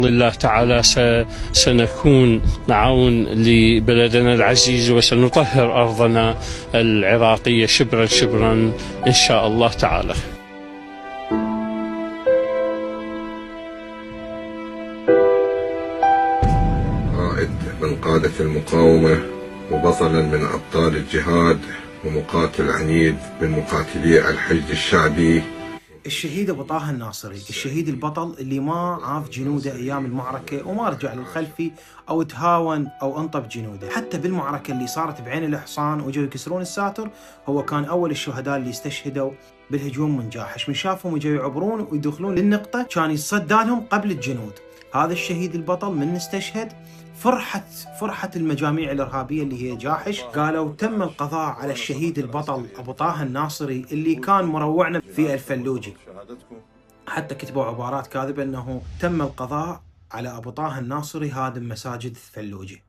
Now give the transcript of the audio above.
بإذن الله تعالى سنكون عون لبلدنا العزيز، وسنطهر أرضنا العراقية شبرا شبرا إن شاء الله تعالى. قائد من قادة المقاومة وبطلا من أبطال الجهاد ومقاتل عنيد من مقاتلي الحشد الشعبي، الشهيد أبو طه الناصري، الشهيد البطل اللي ما عاف جنوده أيام المعركة وما رجع للخلفي أو تهاون أو انطب جنوده. حتى بالمعركة اللي صارت بعين الحصان وجوا يكسرون الساتر، هو كان أول الشهداء اللي استشهدوا بالهجوم من جاحش. من شافهم وجوا يعبرون ويدخلون للنقطة كان يتصدى لهم قبل الجنود. هذا الشهيد البطل من استشهد فرحة المجاميع الإرهابية اللي هي جاحش، قالوا تم القضاء على الشهيد البطل أبو طه الناصري اللي كان مروعنا في الفلوجي. حتى كتبوا عبارات كاذبة أنه تم القضاء على أبو طه الناصري هادم مساجد الفلوجي.